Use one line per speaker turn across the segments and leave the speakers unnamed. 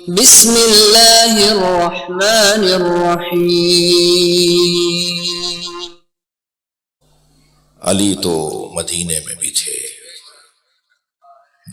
بسم اللہ الرحمن الرحیم۔
علی تو مدینے میں بھی تھے،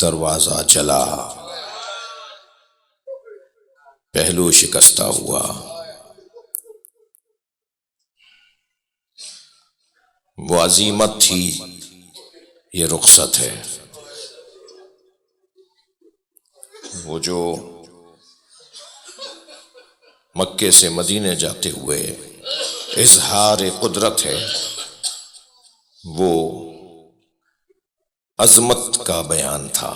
دروازہ چلا، پہلو شکستہ ہوا، وہ عزیمت تھی، یہ رخصت ہے۔ وہ جو مکے سے مدینے جاتے ہوئے اظہار قدرت ہے، وہ عظمت کا بیان تھا،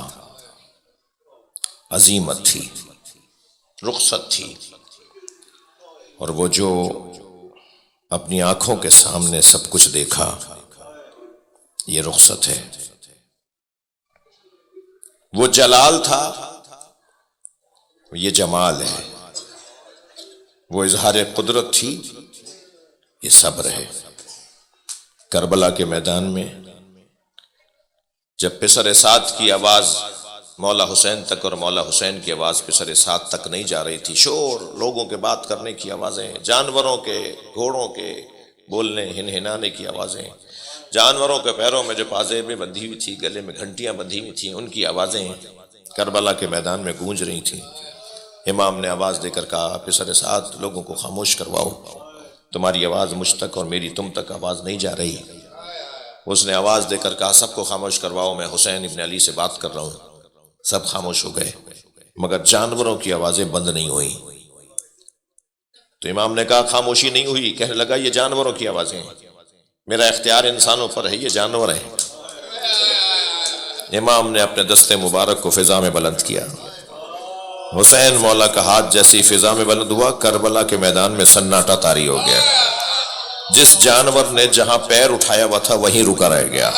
عظیمت تھی، رخصت تھی، اور وہ جو اپنی آنکھوں کے سامنے سب کچھ دیکھا، یہ رخصت ہے۔ وہ جلال تھا، یہ جمال ہے۔ وہ اظہار قدرت تھی، یہ صبر ہے۔ کربلا کے میدان میں جب پسر سعد کی آواز مولا حسین تک اور مولا حسین کی آواز پسر سعد تک نہیں جا رہی تھی، شور، لوگوں کے بات کرنے کی آوازیں، جانوروں کے، گھوڑوں کے بولنے ہنہنانے کی آوازیں، جانوروں کے پیروں میں جو پازیبیں بندھی ہوئی تھی، گلے میں گھنٹیاں بندھی ہوئی تھیں، ان کی آوازیں کربلا کے میدان میں گونج رہی تھیں۔ امام نے آواز دے کر کہا، پسر سعد، لوگوں کو خاموش کرواؤ، تمہاری آواز مجھ تک اور میری تم تک آواز نہیں جا رہی۔ اس نے آواز دے کر کہا، سب کو خاموش کرواؤ، میں حسین ابن علی سے بات کر رہا ہوں۔ سب خاموش ہو گئے، مگر جانوروں کی آوازیں بند نہیں ہوئیں۔ تو امام نے کہا، خاموشی نہیں ہوئی، کہنے لگا، یہ جانوروں کی آوازیں ہیں، میرا اختیار انسانوں پر ہے، یہ جانور ہیں۔ امام نے اپنے دست مبارک کو فضا میں بلند کیا، حسین مولا کا ہاتھ جیسی فضا میں بلند ہوا، کربلا کے میدان میں سناٹا طاری ہو گیا۔ جس جانور نے جہاں پیر اٹھایا ہوا تھا وہیں رکا رہ گیا،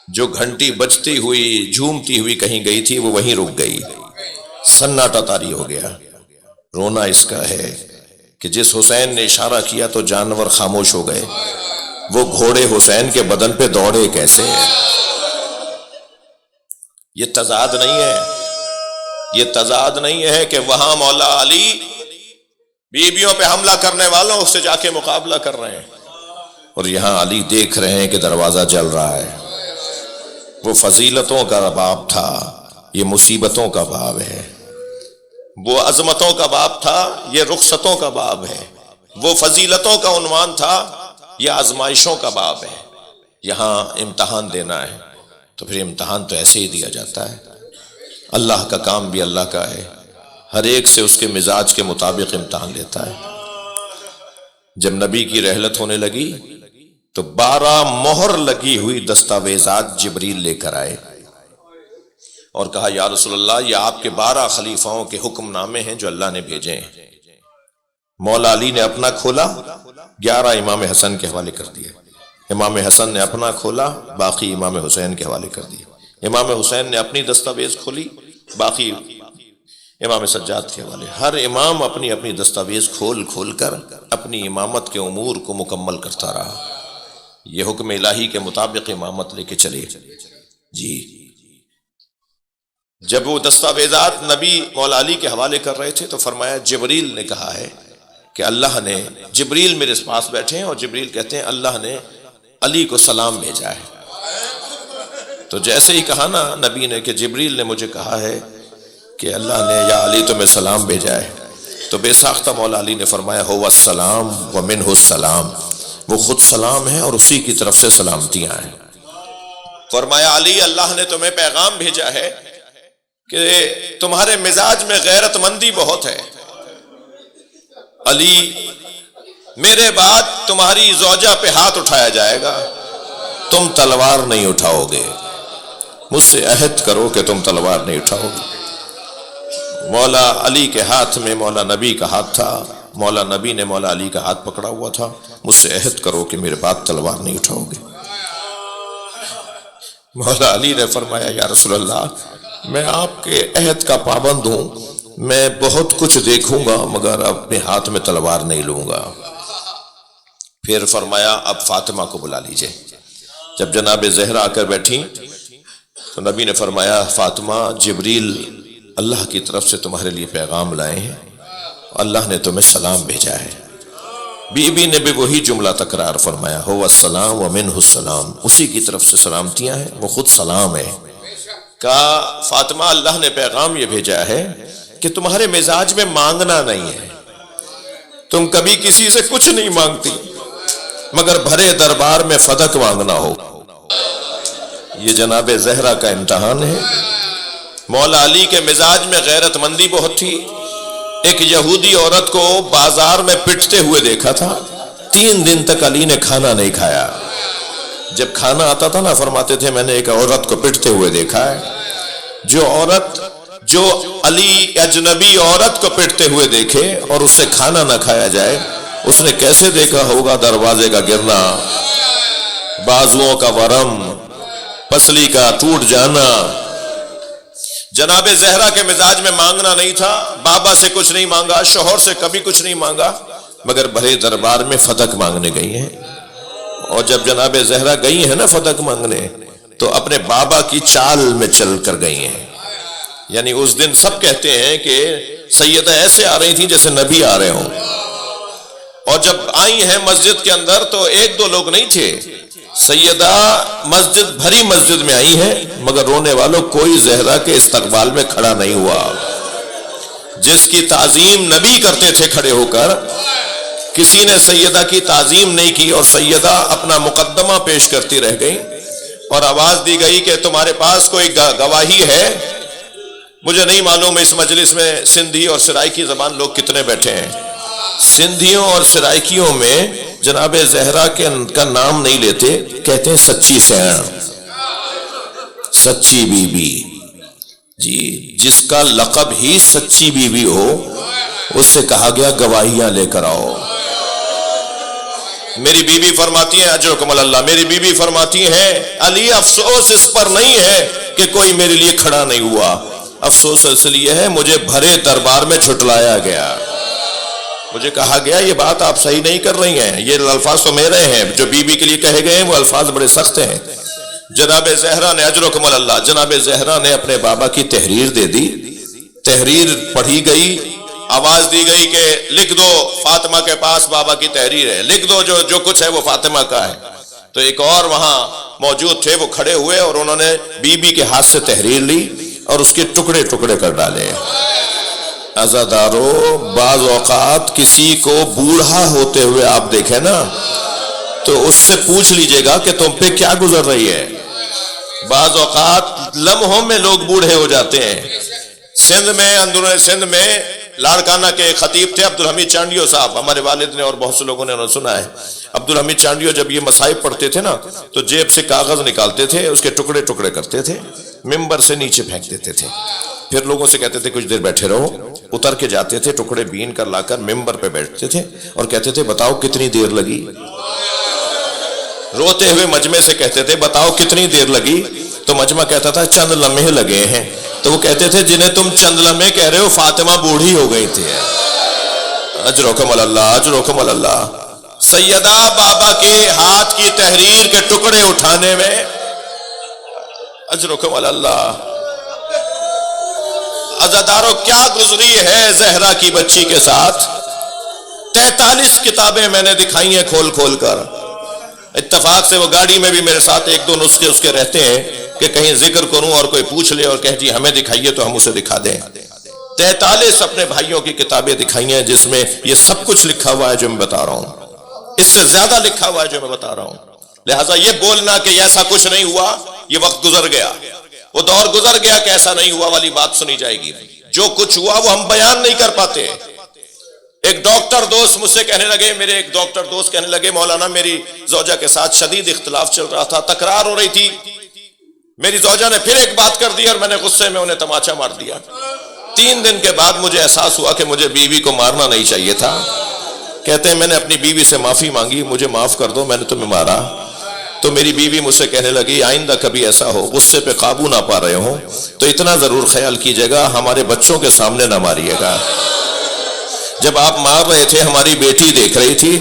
جو گھنٹی بجتی ہوئی جھومتی ہوئی کہیں گئی تھی وہ وہیں رک گئی، سناٹا طاری ہو گیا۔ رونا اس کا ہے کہ جس حسین نے اشارہ کیا تو جانور خاموش ہو گئے، وہ گھوڑے حسین کے بدن پہ دوڑے کیسے؟ یہ تضاد نہیں ہے، یہ تضاد نہیں ہے کہ وہاں مولا علی بیویوں پہ حملہ کرنے والوں سے جا کے مقابلہ کر رہے ہیں، اور یہاں علی دیکھ رہے ہیں کہ دروازہ جل رہا ہے۔ وہ فضیلتوں کا باب تھا، یہ مصیبتوں کا باب ہے۔ وہ عظمتوں کا باب تھا، یہ رخصتوں کا باب ہے۔ وہ فضیلتوں کا عنوان تھا، یہ آزمائشوں کا باب ہے۔ یہاں امتحان دینا ہے تو پھر امتحان تو ایسے ہی دیا جاتا ہے۔ اللہ کا کام بھی اللہ کا ہے، ہر ایک سے اس کے مزاج کے مطابق امتحان لیتا ہے۔ جب نبی کی رحلت ہونے لگی تو 12 مہر لگی ہوئی دستاویزات جبریل لے کر آئے اور کہا، یا رسول اللہ، یہ آپ کے 12 خلیفاؤں کے حکم نامے ہیں جو اللہ نے بھیجے ہیں۔ مولا علی نے اپنا کھولا، 11 امام حسن کے حوالے کر دیا۔ امام حسن نے اپنا کھولا، باقی امام حسین کے حوالے کر دیا۔ امام حسین نے اپنی دستاویز کھولی، باقی امام سجاد کے حوالے۔ ہر امام اپنی اپنی دستاویز کھول کھول کر اپنی امامت کے امور کو مکمل کرتا رہا۔ یہ حکم الہی کے مطابق امامت لے کے چلے جی۔ جب وہ دستاویزات نبی مولا علی کے حوالے کر رہے تھے تو فرمایا، جبریل نے کہا ہے کہ اللہ نے، جبریل میرے پاس بیٹھے ہیں اور جبریل کہتے ہیں اللہ نے علی کو سلام بھیجا ہے۔ تو جیسے ہی کہا نا نبی نے کہ جبریل نے مجھے کہا ہے کہ اللہ نے یا علی تمہیں سلام بھیجا ہے، تو بے ساختہ مولا علی نے فرمایا، هو السلام ومنہ السلام، وہ خود سلام ہے اور اسی کی طرف سے سلامتیاں ہیں۔ فرمایا، علی، اللہ نے تمہیں پیغام بھیجا ہے کہ تمہارے مزاج میں غیرت مندی بہت ہے۔ علی، میرے بعد تمہاری زوجہ پہ ہاتھ اٹھایا جائے گا، تم تلوار نہیں اٹھاؤ گے، مجھ سے عہد کرو کہ تم تلوار نہیں اٹھاؤ گے۔ مولا علی کے ہاتھ میں مولا نبی کا ہاتھ تھا، مولا نبی نے مولا علی کا ہاتھ پکڑا ہوا تھا، مجھ سے عہد کرو کہ میرے بعد تلوار نہیں اٹھاؤ گے۔ مولا علی نے فرمایا، یا رسول اللہ، میں آپ کے عہد کا پابند ہوں، میں بہت کچھ دیکھوں گا مگر اپنے ہاتھ میں تلوار نہیں لوں گا۔ پھر فرمایا، اب فاطمہ کو بلا لیجئے۔ جب جناب زہرا آ کر بیٹھی تو نبی نے فرمایا، فاطمہ، جبریل اللہ کی طرف سے تمہارے لیے پیغام لائے ہیں، اللہ نے تمہیں سلام بھیجا ہے۔ بی بی نے بھی وہی جملہ تکرار فرمایا، ہو السلام ومنہ السلام، اسی کی طرف سے سلامتیاں ہیں، وہ خود سلام ہے۔ کہا فاطمہ اللہ نے پیغام یہ بھیجا ہے کہ تمہارے مزاج میں مانگنا نہیں ہے، تم کبھی کسی سے کچھ نہیں مانگتی مگر بھرے دربار میں فدق مانگنا ہو۔ یہ جناب زہرا کا امتحان ہے۔ مولا علی کے مزاج میں غیرت مندی بہت تھی۔ ایک یہودی عورت کو بازار میں پٹتے ہوئے دیکھا تھا، 3 دن تک علی نے کھانا نہیں کھایا۔ جب کھانا آتا تھا نا فرماتے تھے میں نے ایک عورت کو پٹتے ہوئے دیکھا ہے۔ جو علی اجنبی عورت کو پٹتے ہوئے دیکھے اور اس سے کھانا نہ کھایا جائے، اس نے کیسے دیکھا ہوگا دروازے کا گرنا، بازوؤں کا ورم، پسلی کا ٹوٹ جانا۔ جناب زہرا کے مزاج میں مانگنا نہیں تھا، بابا سے کچھ نہیں مانگا، شوہر سے کبھی کچھ نہیں مانگا، مگر بھرے دربار میں فدق مانگنے گئی ہیں۔ اور جب جناب زہرا گئی ہیں نا فدق مانگنے، تو اپنے بابا کی چال میں چل کر گئی ہیں۔ یعنی اس دن سب کہتے ہیں کہ سیدہ ایسے آ رہی تھیں جیسے نبی آ رہے ہوں، اور جب آئی ہیں مسجد کے اندر تو 1-2 لوگ نہیں تھے، سیدہ مسجد بھری مسجد میں آئی ہیں، مگر رونے والوں کوئی زہرا کے استقبال میں کھڑا نہیں ہوا۔ جس کی تعظیم نبی کرتے تھے کھڑے ہو کر، کسی نے سیدہ کی تعظیم نہیں کی، اور سیدہ اپنا مقدمہ پیش کرتی رہ گئی، اور آواز دی گئی کہ تمہارے پاس کوئی گواہی ہے؟ مجھے نہیں معلوم اس مجلس میں سندھی اور سرائکی زبان لوگ کتنے بیٹھے ہیں۔ سندھیوں اور سرائکیوں میں جناب زہرا کا نام نہیں لیتے، کہتے ہیں سچی سین، سچی بی بی۔ جی جس کا لقب ہی سچی بی بی ہو، اس سے کہا گیا گواہیاں لے کر آؤ۔ میری بی بی فرماتی ہیں اجرکم اللہ، میری بی بی فرماتی ہیں علی افسوس اس پر نہیں ہے کہ کوئی میرے لیے کھڑا نہیں ہوا، افسوس اس لیے ہے مجھے بھرے دربار میں چھٹلایا گیا۔ مجھے کہا گیا یہ بات آپ صحیح نہیں کر رہی ہیں، یہ الفاظ تو میرے ہیں، جو بی بی کے لیے کہے گئے ہیں وہ الفاظ بڑے سخت ہیں۔ جناب زہرا نے اجرکم اللہ، جناب زہرا نے اپنے بابا کی تحریر دے دی، تحریر پڑھی گئی، آواز دی گئی کہ لکھ دو فاطمہ کے پاس بابا کی تحریر ہے، لکھ دو جو کچھ ہے وہ فاطمہ کا ہے۔ تو ایک اور وہاں موجود تھے، وہ کھڑے ہوئے اور انہوں نے بی بی کے ہاتھ سے تحریر لی اور اس کے ٹکڑے ٹکڑے کر ڈالے۔ عزادارو، بعض اوقات کسی کو بوڑھا ہوتے ہوئے آپ دیکھیں نا تو اس سے پوچھ لیجئے گا کہ تم پہ کیا گزر رہی ہے۔ بعض اوقات لمحوں میں لوگ بوڑھے ہو جاتے ہیں۔ سندھ میں، اندرون سندھ میں لاڑکانہ کے خطیب تھے عبدالحمید چانڈیو صاحب، ہمارے والد نے اور بہت سے لوگوں نے انہوں سنا ہے۔ عبدالحمید چانڈیو جب یہ مصائب پڑھتے تھے نا تو جیب سے کاغذ نکالتے تھے، اس کے ٹکڑے ٹکڑے کرتے تھے، ممبر سے نیچے پھینک دیتے تھے، پھر لوگوں سے کہتے تھے کچھ دیر بیٹھے رہو، اتر کے جاتے تھے، ٹکڑے بین کر لا کر ممبر پہ بیٹھتے تھے اور کہتے تھے بتاؤ کتنی دیر لگی۔ روتے ہوئے مجمع سے کہتے تھے بتاؤ کتنی دیر لگی، تو مجمع کہتا تھا چند لمحے لگے ہیں، تو وہ کہتے تھے جنہیں تم چند لمحے کہہ رہے ہو فاطمہ بوڑھی ہو گئی تھی۔ اجرکم اللہ، اجرکم اللہ۔ سیدہ بابا کے ہاتھ کی تحریر کے ٹکڑے اٹھانے میں اجرکم اللہ۔ عزادارو کیا گزری ہے زہرا کی بچی کے ساتھ، 43 کتابیں میں نے دکھائی ہیں کھول کھول کر۔ اتفاق سے وہ گاڑی میں بھی میرے ساتھ 1-2 نسخے اس کے رہتے ہیں کہ کہیں ذکر کروں اور کوئی پوچھ لے اور کہہ جی ہمیں دکھائیے تو ہم اسے دکھا دیں۔ 43 اپنے بھائیوں کی کتابیں دکھائی ہیں جس میں یہ سب کچھ لکھا ہوا ہے جو میں بتا رہا ہوں، اس سے زیادہ لکھا ہوا ہے جو میں بتا رہا ہوں۔ لہٰذا یہ بولنا کہ ایسا کچھ نہیں ہوا، یہ وقت گزر گیا، وہ دور گزر گیا کہ ایسا نہیں ہوا والی بات سنی جائے گی۔ جو کچھ ہوا وہ ہم بیان نہیں کر پاتے۔ ایک ڈاکٹر دوست مجھ سے کہنے لگے، میرے ایک ڈاکٹر دوست کہنے لگے مولانا میری زوجہ کے ساتھ شدید اختلاف چل رہا تھا، تکرار ہو رہی تھی، میری زوجہ نے پھر ایک بات کر دی اور میں نے غصے میں انہیں تماچا مار دیا۔ 3 دن کے بعد مجھے احساس ہوا کہ مجھے بیوی کو مارنا نہیں چاہیے تھا۔ کہتے ہیں میں نے اپنی بیوی سے معافی مانگی، مجھے معاف کر دو میں نے تمہیں مارا۔ تو میری بیوی مجھ سے کہنے لگی آئندہ کبھی ایسا ہو غصے پہ قابو نہ پا رہے ہوں تو اتنا ضرور خیال کیجئے گا ہمارے بچوں کے سامنے نہ ماریے گا۔ جب آپ مار رہے تھے ہماری بیٹی دیکھ رہی تھی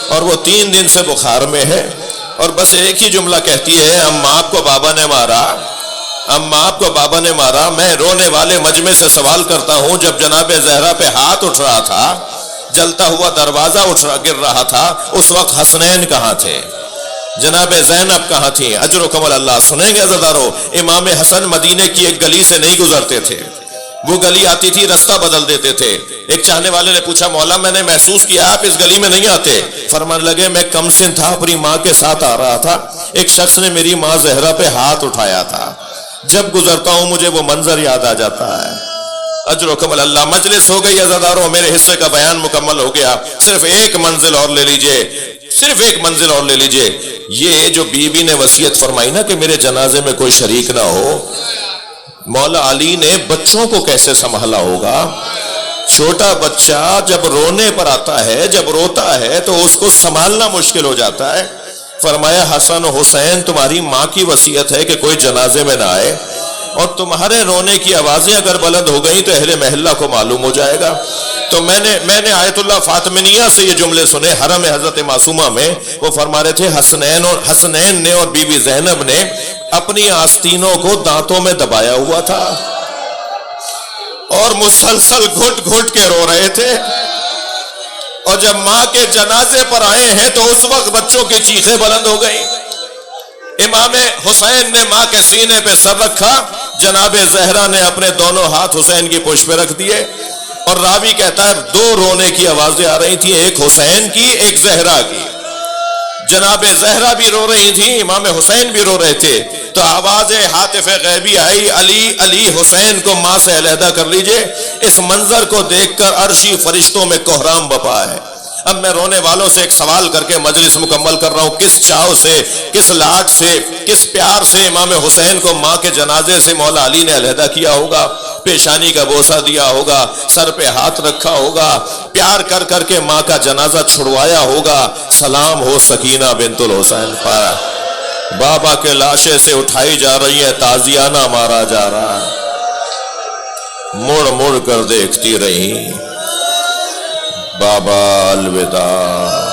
اور وہ 3 دن سے بخار میں ہے اور بس ایک ہی جملہ کہتی ہے ہم آپ کو بابا نے مارا، اما آپ کو بابا نے مارا، میں رونے والے مجمع سے سوال کرتا ہوں، جب جناب زہرا پہ ہاتھ اٹھ رہا تھا، جلتا ہوا دروازہ گر رہا تھا، اس وقت حسنین کہاں تھے؟ جناب زینب کہاں تھی؟ اجرکم اللہ۔ سنیں گے عزیزانو، امام حسن مدینے کی ایک گلی سے نہیں گزرتے تھے، وہ گلی آتی تھی رستہ بدل دیتے تھے۔ ایک چاہنے والے نے پوچھا، مولا میں نے محسوس کیا آپ اس گلی میں نہیں آتے۔ فرمانے لگے، میں کم سن تھا، اپنی ماں کے ساتھ آ رہا تھا، ایک شخص نے میری ماں زہرا پہ ہاتھ اٹھایا تھا، جب گزرتا ہوں مجھے وہ منظر یاد آ جاتا ہے۔ اجرکم اللہ۔ مجلس ہو گئی عزیزانو، میرے حصے کا بیان مکمل ہو گیا، صرف ایک منزل اور لے لیجئے، صرف ایک منزل اور لے لیجئے۔ یہ جو بی بی نے وصیت فرمائی نا کہ میرے جنازے میں کوئی شریک نہ ہو، مولا علی نے بچوں کو کیسے سنبھالا ہوگا؟ چھوٹا بچہ جب رونے پر آتا ہے، جب روتا ہے تو اس کو سنبھالنا مشکل ہو جاتا ہے۔ فرمایا، حسن و حسین تمہاری ماں کی وصیت ہے کہ کوئی جنازے میں نہ آئے، اور تمہارے رونے کی آوازیں اگر بلند ہو گئیں تو اہل محلہ کو معلوم ہو جائے گا۔ تو میں نے آیت اللہ فاطمیہ سے یہ جملے سنے حرم حضرت معصومہ میں، وہ فرما رہے تھے حسنین نے اور بی بی زینب نے اپنی آستینوں کو دانتوں میں دبایا ہوا تھا اور مسلسل گھٹ گھٹ کے رو رہے تھے، اور جب ماں کے جنازے پر آئے ہیں تو اس وقت بچوں کی چیخیں بلند ہو گئیں۔ امام حسین نے ماں کے سینے پہ سر رکھا، جناب زہرا نے اپنے دونوں ہاتھ حسین کی پشت پہ رکھ دیے، اور راوی کہتا ہے دو رونے کی آوازیں آ رہی تھیں، ایک حسین کی ایک زہرا کی۔ جناب زہرا بھی رو رہی تھی، امام حسین بھی رو رہے تھے، تو آواز ہاتف غیبی آئی، علی علی حسین کو ماں سے علیحدہ کر لیجئے۔ اس منظر کو دیکھ کر عرشی فرشتوں میں کوہرام بپا ہے۔ اب میں رونے والوں سے ایک سوال کر کے مجلس مکمل کر رہا ہوں، کس چاو سے، کس لاڈ سے، کس پیار سے امام حسین کو ماں کے جنازے سے مولا علی نے علیحدہ کیا ہوگا؟ پیشانی کا بوسہ دیا ہوگا، سر پہ ہاتھ رکھا ہوگا، پیار کر کر کے ماں کا جنازہ چھڑوایا ہوگا۔ سلام ہو سکینہ بنت الحسین پر، بابا کے لاشے سے اٹھائی جا رہی ہے، تازیانہ مارا جا رہا ہے، مڑ مڑ کر دیکھتی رہی، بابا الوداع۔